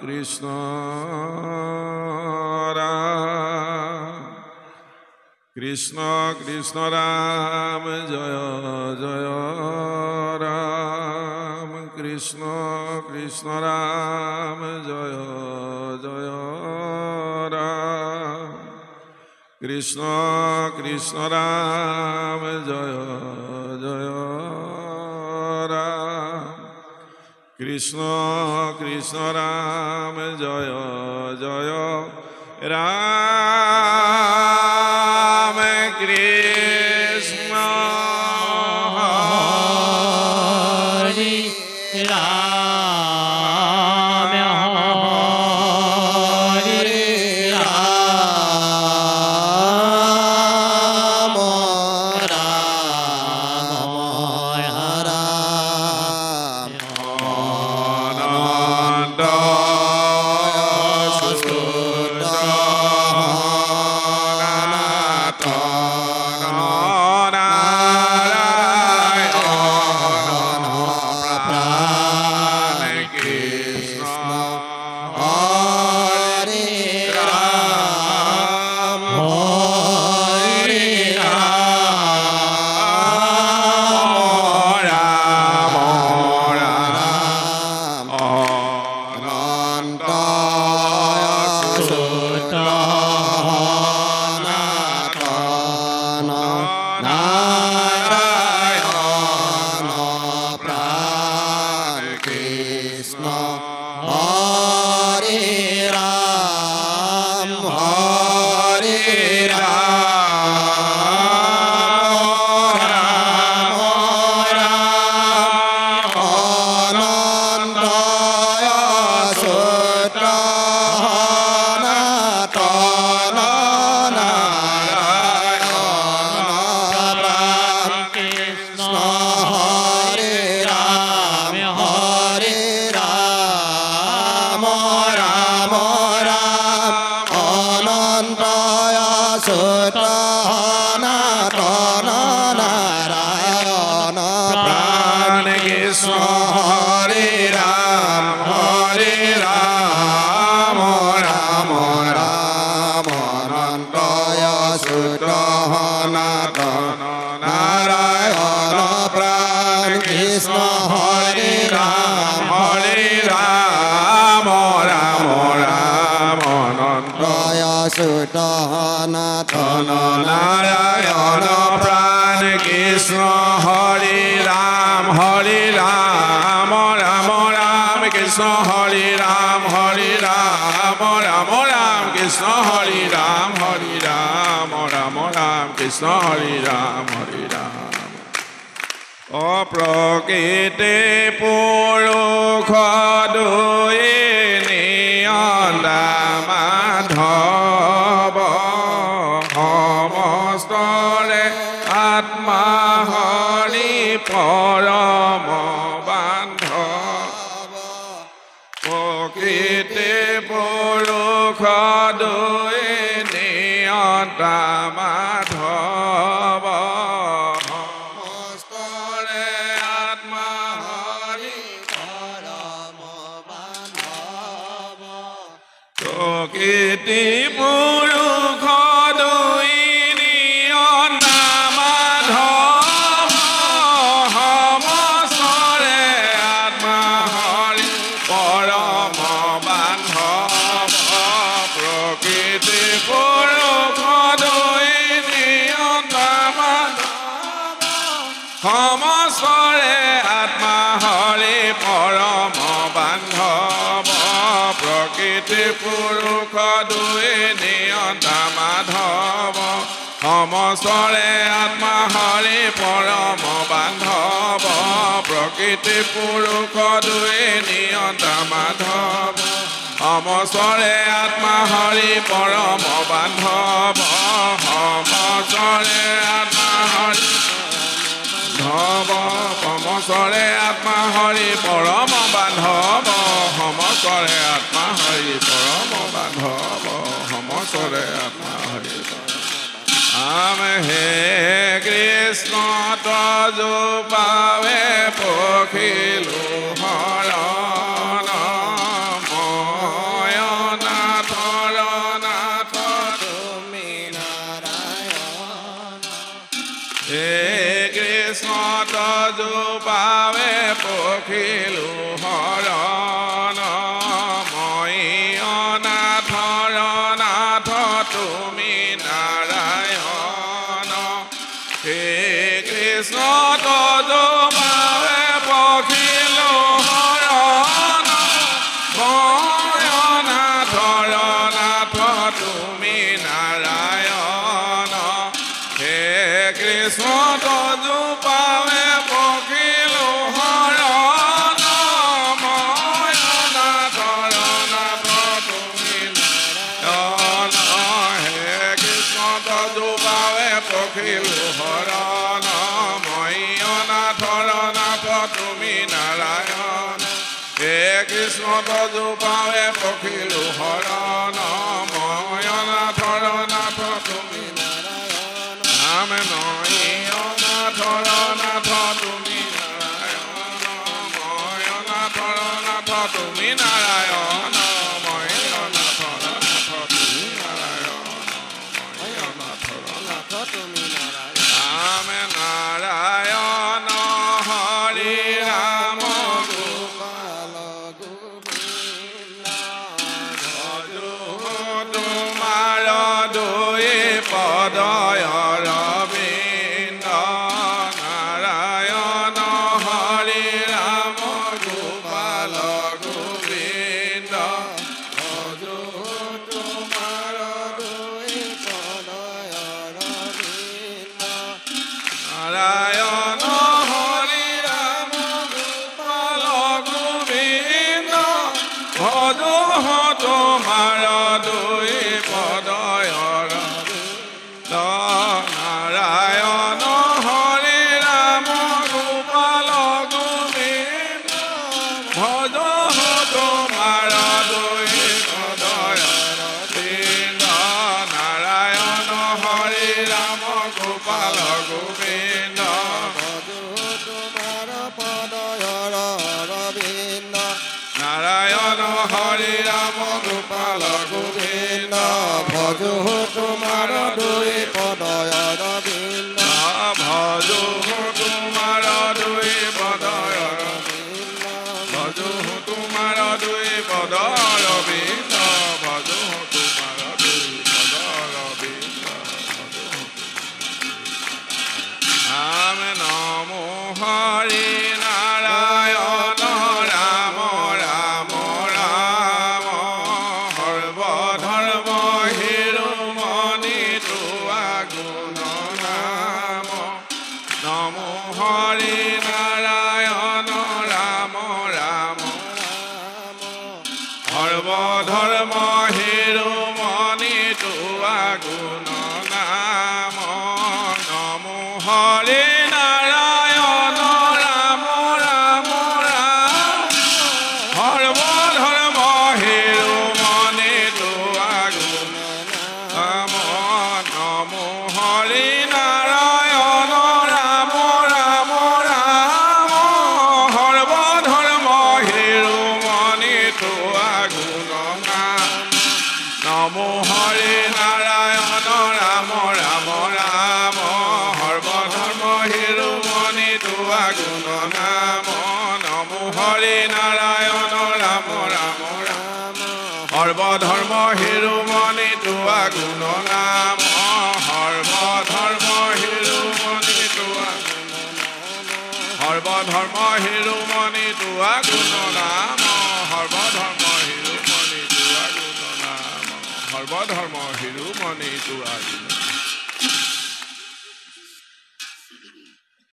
কৃষ্ণ রাম কৃষ্ণ কৃষ্ণ রাম জয় জয় রাম কৃষ্ণ কৃষ্ণ রাম জয় জয় রাম কৃষ্ণ কৃষ্ণ রাম জয় জয় রাম কৃষ্ণ কৃষ্ণ রাম জয় জয় রাম কৃষ্ণ হরি রাম হরি রাম সনাতন নারায়ণ প্রাণ কৃষ্ণ হরে রাম রাম রাম কৃষ্ণ হরে রাম রাম রাম কৃষ্ণ হরে রাম রাম রাম কৃষ্ণ হরে রাম অপ্রকৃতি পুৰুষ দুয়ে নিয়ন্তা মাধৱ সমস্তৰে আত্মা হৰি পৰম বান্ধৱ প্ৰকৃতি পুৰুষ দুয়ে নিয়ন্তা মাধৱ প্ৰকৃতি পুৰুষ দুই নিয়ন্তা মাধৱ সমস্তৰে আত্মা হৰি পৰম বান্ধৱ প্ৰকৃতি পুৰুষ দুই নিয়ন্তা মাধৱ সমস্তৰে আত্মা হৰি পৰম বান্ধৱ প্ৰকৃতি পুৰুষ দুয়ে নিয়ন্তা মাধৱ সমস্তৰে আত্মা হৰি পৰম বান্ধৱ প্ৰকৃতি পুৰুষ দুয়ে নিয়ন্তা মাধৱ সমস্তৰে আত্মা হৰি পৰম বান্ধৱ সমস্তৰে আত্মা হৰি সমস্তৰে আত্মা হৰি পৰম বান্ধৱ সমস্তৰে আত্মা হৰি পৰম বান্ধৱ সমস্তৰে আত্মা হৰি আম হে কৃষ্ণ তজু পাৱে পখিলো হৰণ জোপাৱে পখিলো হৰণ মই অনাথৰ নাথ তুমি নাৰায়ণ হে কৃষ্ণ তজোপাৱে পখিলো হৰণ মই অনাথৰ নাথ তুমি নাৰায়ণ হে কৃষ্ণ তজোপাৱে পখিলো হৰণ মই অনাথৰ নাথ তুমি নাৰায়ণ হে কৃষ্ণ তজোপাৱে পখিলো হৰণ মই অনাথৰ নাথ তুমি নাৰায়ণ হে কৃষ্ণ তজোপাৱে পখিলো হৰণ মই অনাথৰ নাথ তুমি নাৰায়ণ নাম নৈ অনাথৰ নাথ তুমি নাৰায়ণ মই অনাথৰ নাথ তুমি নাৰায়ণ মই অনাথৰ নাথ তুমি নাৰায়ণ মই অনাথৰ নাথ তুমি নাৰায়ণ নাম নাৰায়ণ হৰি ৰাম গোপাল গোবিন্দ ভজো তোমাৰ দুই পদয় ৰবিন্দ নাৰায়ণ হৰি ৰাম গোপাল গোবিন্দ ভজো তোমাৰ দুই পদয় ৰবিন্দ নাৰায়ণ হৰি ৰাম গোপাল গোবিন্দ ভজো তোমাৰ দুই পদয় ৰবিন্দ নাৰায়ণ হৰি ৰাম গোপাল গোবিন্দ ভজো তোমাৰ দুই পদয় ৰবিন্দ নাৰায়ণ হৰি ৰাম গোপাল গোবিন্দ ভজো তোমাৰ পদয় ৰবিন্দ নাৰায়ণ হৰি ৰাম গোপাল গোবিন্দ ভজো তোমাৰ দুই পদয় ৰবিন্দ ভজো তোমাৰ দুই পদয় ৰবিন্দ ভজো তোমাৰ দুই পদয় ৰবিন্দ ভজো তোমাৰ দুই পদয় ৰবিন্দ নাম নমো হৰি নাৰায়ণ ৰাম ৰাম ৰাম সৰ্বধৰ্ম শিৰোমণি তোৱা গুণ নাম নমো হৰি নাৰায়ণ ৰাম ৰাম সৰ্বধৰ্ম শিৰোমণি তোৱা গুণ নাম নমো হৰি নাৰায়ণ ৰাম ৰাম ৰাম সৰ্বধৰ্ম শিৰোমণি তোৱা গুণ নাম নমো হৰি নাৰায়ণ ৰাম ৰাম ৰাম সৰ্বধৰ্ম শিৰোমণি তোৱা গুণ নাম নমো হৰি নাৰায়ণ ৰাম ৰাম ৰাম সৰ্বধৰ্ম শিৰোমণি তোৱা গুণ নাম নমো হৰি নাৰায়ণ ৰাম ৰাম ৰাম সৰ্বধৰ্ম শিৰোমণি তোৱা গুণ নাম সৰ্বধৰ্ম শিৰোমণি তোৱা সৰ্বধৰ্ম শিৰোমণি তোৱা গুণ নাম সৰ্বধৰ্ম শিৰোমণি তোৱা গুণ নাম সৰ্বধৰ্ম শিৰোমণি তোৱা গুণ